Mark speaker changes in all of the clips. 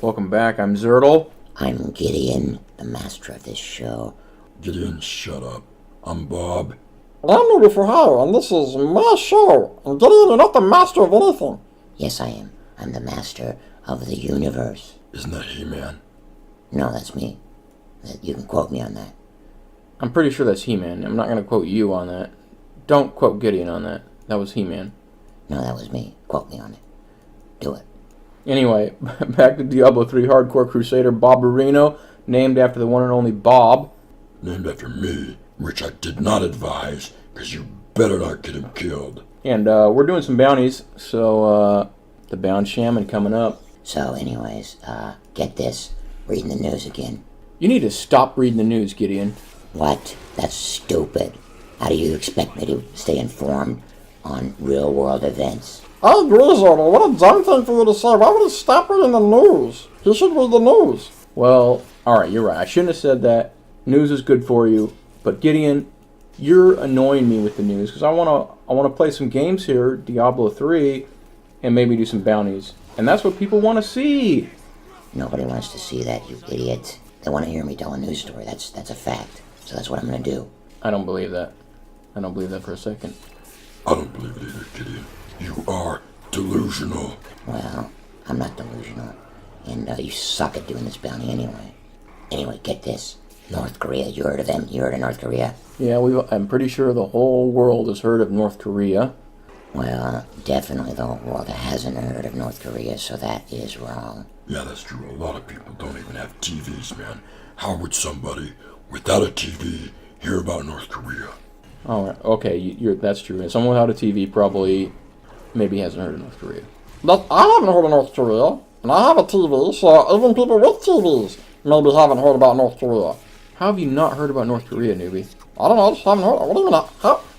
Speaker 1: Welcome back, I'm Zurtle.
Speaker 2: I'm Gideon, the master of this show.
Speaker 3: Gideon, shut up. I'm Bob.
Speaker 4: And I'm Newbie4hire, and this is my show. And Gideon, you're not the master of anything.
Speaker 2: Yes, I am. I'm the master of the universe.
Speaker 3: Isn't that He-Man?
Speaker 2: No, that's me. You can quote me on that.
Speaker 1: I'm pretty sure that's He-Man. I'm not going to quote you on that. Don't quote Gideon on that. That was He-Man.
Speaker 2: No, that was me. Quote me on it. Do it.
Speaker 1: Anyway, back to Diablo 3 Hardcore Crusader Boberino, named after the one and only Bob.
Speaker 3: Named after me, which I did not advise, because you better not get him killed.
Speaker 1: And we're doing some bounties, so the Bound Shaman coming up.
Speaker 2: So, anyways, get this. Reading the news again.
Speaker 1: You need to stop reading the news, Gideon.
Speaker 2: What? That's stupid. How do you expect me to stay informed on real-world events?
Speaker 4: I agree, Zurtle. What a dumb thing for you to say. Why would he stop reading the news? He should read the news.
Speaker 1: Well, alright, you're right. I shouldn't have said that. News is good for you. But Gideon, you're annoying me with the news, because I wanna play some games here, Diablo 3, and maybe do some bounties. And that's what people want to see.
Speaker 2: Nobody wants to see that, you idiot. They want to hear me tell a news story. That's a fact. So that's what I'm going to do.
Speaker 1: I don't believe that. I don't believe that for a second.
Speaker 3: I don't believe it either, Gideon. You are delusional.
Speaker 2: Well, I'm not delusional. And you suck at doing this bounty anyway. Anyway, get this. North Korea, you heard of them? You heard of North Korea?
Speaker 1: Yeah, I'm pretty sure the whole world has heard of North Korea.
Speaker 2: Well, definitely the whole world hasn't heard of North Korea, so that is wrong.
Speaker 3: Yeah, that's true. A lot of people don't even have TVs, man. How would somebody without a TV hear about North Korea?
Speaker 1: Oh, okay, that's true. Someone without a TV probably maybe hasn't heard of North Korea.
Speaker 4: But I haven't heard of North Korea, and I have a TV, so even people with TVs maybe haven't heard about North Korea.
Speaker 1: How have you not heard about North Korea, newbie?
Speaker 4: I don't know, I just haven't heard. What do you mean?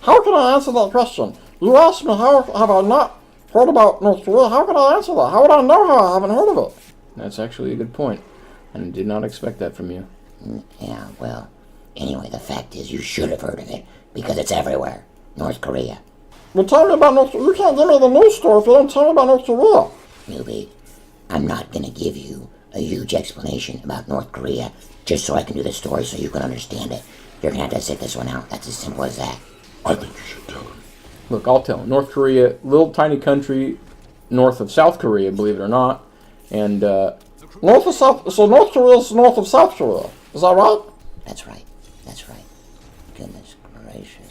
Speaker 4: How can I answer that question? You asked me how have I not heard about North Korea. How can I answer that? How would I know how I haven't heard of it?
Speaker 1: That's actually a good point. I did not expect that from you.
Speaker 2: Yeah, well, anyway, the fact is you should have heard of it, because it's everywhere. North Korea.
Speaker 4: Well, tell me about North Korea. You can't give me the news story if you don't tell me about North Korea.
Speaker 2: Newbie, I'm not going to give you a huge explanation about North Korea just so I can do the story so you can understand it. You're going to have to sit this one out. That's as simple as that.
Speaker 3: I think you should tell him.
Speaker 1: Look, I'll tell him. North Korea, little tiny country north of South Korea, believe it or not. And,
Speaker 4: North of South, so North Korea is north of South Korea. Is that right?
Speaker 2: That's right. That's right. Goodness gracious.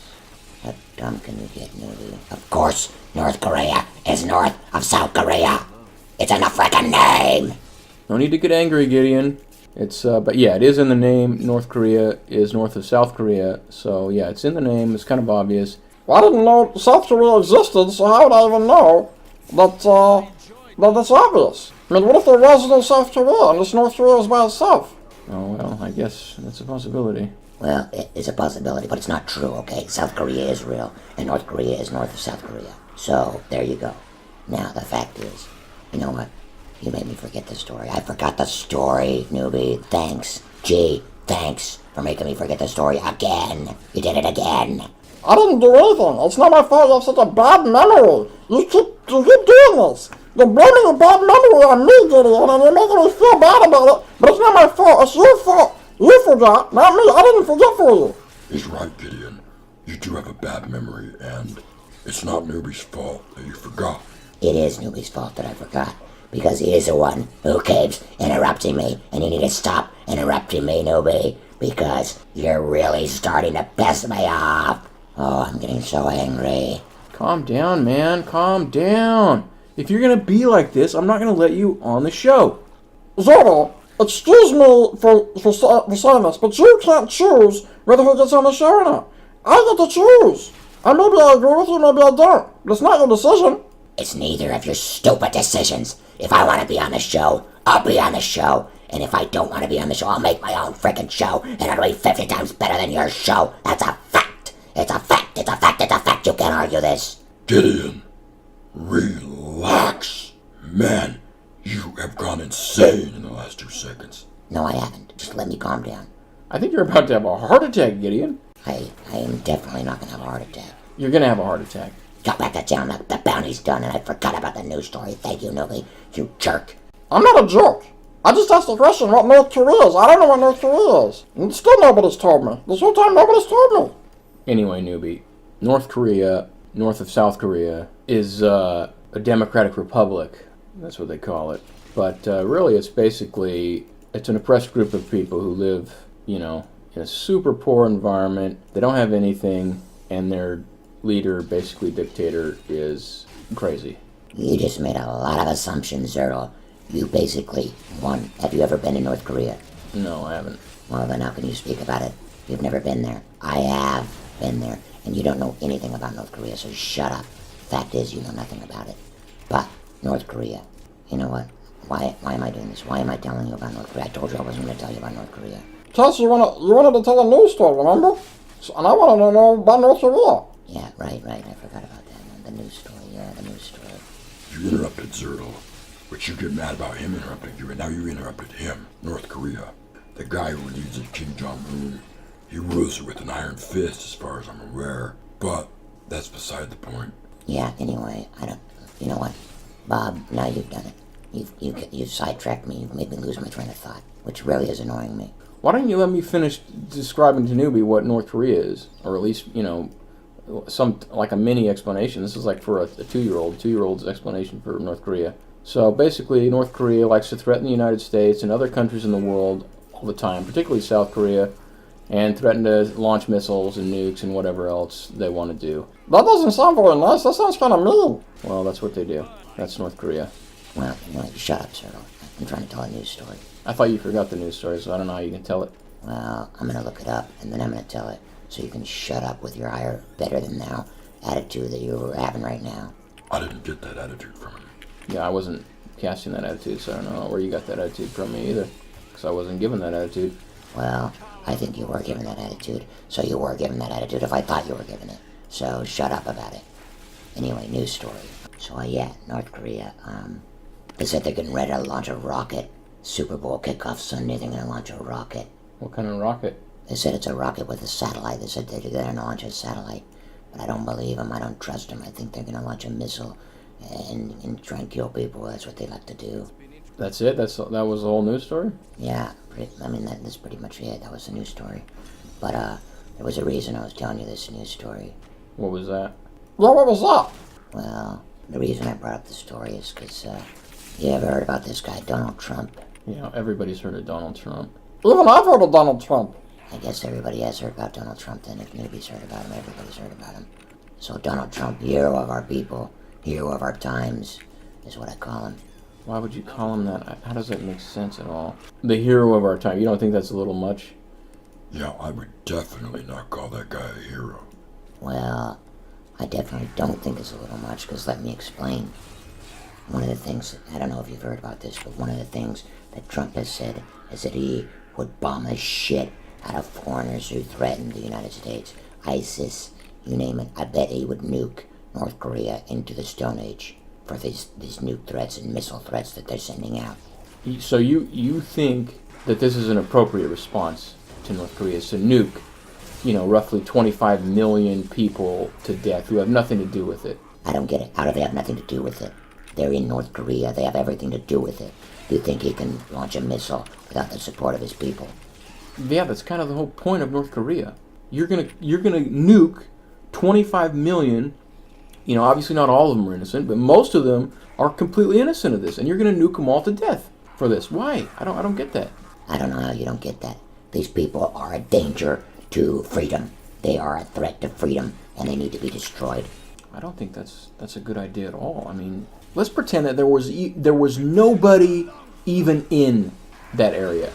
Speaker 2: How dumb can you get, Newbie? Of course, North Korea is north of South Korea. It's in the frickin' name.
Speaker 1: no need to get angry, Gideon. But yeah, it is in the name. North Korea is north of South Korea. So yeah, it's in the name. It's kind of obvious.
Speaker 4: Well, I didn't know South Korea existed, so how would I even know that that's obvious? I mean, what if there was no South Korea and this North Korea was by itself?
Speaker 1: Oh, well, I guess that's a possibility.
Speaker 2: Well, it is a possibility, but it's not true, okay? South Korea is real, and North Korea is north of South Korea. So, there you go. Now, the fact is, you know what? You made me forget the story. I forgot the story, Newbie. Thanks. Gee, thanks for making me forget the story again. You did it again.
Speaker 4: I didn't do anything. It's not my fault you have such a bad memory. You keep doing this. You're blaming your bad memory on me, Gideon, and you're making me feel bad about it, but it's not my fault. It's your fault. You forgot, not me. I didn't forget for you.
Speaker 3: He's right, Gideon. You do have a bad memory, and it's not Newbie's fault that you forgot.
Speaker 2: It is Newbie's fault that I forgot, because he is the one who keeps interrupting me, and you need to stop interrupting me, Newbie, because you're really starting to piss me off. Oh, I'm getting so angry.
Speaker 1: Calm down, man. Calm down. If you're going to be like this, I'm not going to let you on the show.
Speaker 4: Zurtle, excuse me for saying this, but you can't choose whether he gets on the show or not. I get to choose. And maybe I agree with you, maybe I don't. But it's not your decision.
Speaker 2: It's neither of your stupid decisions. If I want to be on the show, I'll be on the show. And if I don't want to be on the show, I'll make my own freaking show, and it'll be 50 times better than your show. That's a fact. It's a fact. It's a fact. It's a fact. You can't argue this.
Speaker 3: Gideon, relax. Man, you have gone insane in the last 2 seconds.
Speaker 2: No, I haven't. Just let me calm down.
Speaker 1: I think you're about to have a heart attack, Gideon.
Speaker 2: I am definitely not going to have a heart attack.
Speaker 1: You're going to have a heart attack.
Speaker 2: Got back to town. The bounty's done, and I forgot about the news story. Thank you, Newbie. You jerk.
Speaker 4: I'm not a jerk. I just asked the question what North Korea is. I don't know what North Korea is. And still nobody's told me. This whole time nobody's told me.
Speaker 1: Anyway, newbie, North Korea, north of South Korea, is a democratic republic. That's what they call it. But really, it's an oppressed group of people who live, in a super poor environment. They don't have anything, and their leader, basically dictator, is crazy.
Speaker 2: You just made a lot of assumptions, Zurtle. You basically won. Have you ever been to North Korea?
Speaker 1: No, I haven't.
Speaker 2: Well, then how can you speak about it? You've never been there. I have been there, and you don't know anything about North Korea, so shut up. Fact is, you know nothing about it. But North Korea, you know what? Why am I doing this? Why am I telling you about North Korea? I told you I wasn't going to tell you about North Korea.
Speaker 4: Tess, you wanted to tell a news story, remember? And I wanted to know about North Korea.
Speaker 2: Yeah, right. I forgot about that. The news story, the news story.
Speaker 3: You interrupted Zurtle, but you get mad about him interrupting you, and now you interrupted him, North Korea. The guy who leads it, Kim Jong-un, he rules it with an iron fist as far as I'm aware, but that's beside the point.
Speaker 2: Yeah, anyway, you know what? Bob, now you've done it. You've sidetracked me. You've made me lose my train of thought, which really is annoying me.
Speaker 1: Why don't you let me finish describing to newbie what North Korea is, or at least some like a mini explanation. This is like for a 2-year-old. 2-year-old's explanation for North Korea. So basically, North Korea likes to threaten the United States and other countries in the world all the time, particularly South Korea, and threaten to launch missiles and nukes and whatever else they want to do.
Speaker 4: That doesn't sound very nice. That sounds kind of mean.
Speaker 1: Well, that's what they do. That's North Korea.
Speaker 2: Well, shut up, Zurtle. I'm trying to tell a news story.
Speaker 1: I thought you forgot the news story, so I don't know how you can tell it.
Speaker 2: Well, I'm going to look it up, and then I'm going to tell it, so you can shut up with your higher, better-than-thou attitude that you're having right now.
Speaker 3: I didn't get that attitude from him.
Speaker 1: Yeah, I wasn't casting that attitude, so I don't know where you got that attitude from me either, because I wasn't given that attitude.
Speaker 2: Well, I think you were given that attitude, so you were given that attitude if I thought you were given it. So shut up about it. Anyway, news story. So, North Korea, they said they're getting ready to launch a rocket. Super Bowl kickoff Sunday, they're going to launch a rocket.
Speaker 1: What kind of rocket?
Speaker 2: They said it's a rocket with a satellite. They said they're going to launch a satellite. But I don't believe them. I don't trust them. I think they're going to launch a missile and try and kill people. That's what they like to do.
Speaker 1: That's it? That was the whole news story?
Speaker 2: Yeah, that's pretty much it. That was the news story. But there was a reason I was telling you this news story.
Speaker 1: What was that?
Speaker 4: Yeah, what was that?
Speaker 2: Well, the reason I brought up the story is because you ever heard about this guy, Donald Trump?
Speaker 1: Everybody's heard of Donald Trump.
Speaker 4: Even I've heard of Donald Trump.
Speaker 2: I guess everybody has heard about Donald Trump then. If nobody's heard about him, everybody's heard about him. So Donald Trump, hero of our people, hero of our times, is what I call him.
Speaker 1: Why would you call him that? How does that make sense at all? The hero of our time. You don't think that's a little much?
Speaker 3: Yeah, I would definitely not call that guy a hero.
Speaker 2: Well, I definitely don't think it's a little much, because let me explain. One of the things, I don't know if you've heard about this, but one of the things that Trump has said is that he would bomb the shit out of foreigners who threaten the United States. ISIS, you name it. I bet he would nuke North Korea into the Stone Age for these nuke threats and missile threats that they're sending out.
Speaker 1: So you think that this is an appropriate response to North Korea, is to nuke, roughly 25 million people to death who have nothing to do with it?
Speaker 2: I don't get it. How do they have nothing to do with it? They're in North Korea. They have everything to do with it. Do you think he can launch a missile without the support of his people?
Speaker 1: Yeah, that's kind of the whole point of North Korea. You're gonna nuke 25 million. Obviously not all of them are innocent, but most of them are completely innocent of this, and you're gonna nuke them all to death for this. Why? I don't get that.
Speaker 2: I don't know how you don't get that. These people are a danger to freedom. They are a threat to freedom, and they need to be destroyed.
Speaker 1: I don't think that's a good idea at all. I mean, let's pretend that there was nobody even in that area.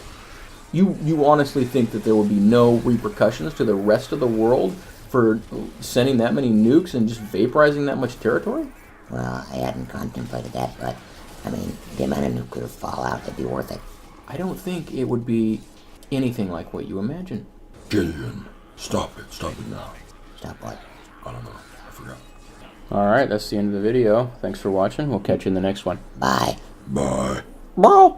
Speaker 1: You honestly think that there would be no repercussions to the rest of the world for sending that many nukes and just vaporizing that much territory?
Speaker 2: Well, I hadn't contemplated that, but, the amount of nuclear fallout would be worth it.
Speaker 1: I don't think it would be anything like what you imagine.
Speaker 3: Gideon, stop it now.
Speaker 2: Stop what?
Speaker 3: I don't know, I forgot.
Speaker 1: Alright, that's the end of the video. Thanks for watching. We'll catch you in the next one.
Speaker 2: Bye.
Speaker 3: Bye.
Speaker 4: Bye.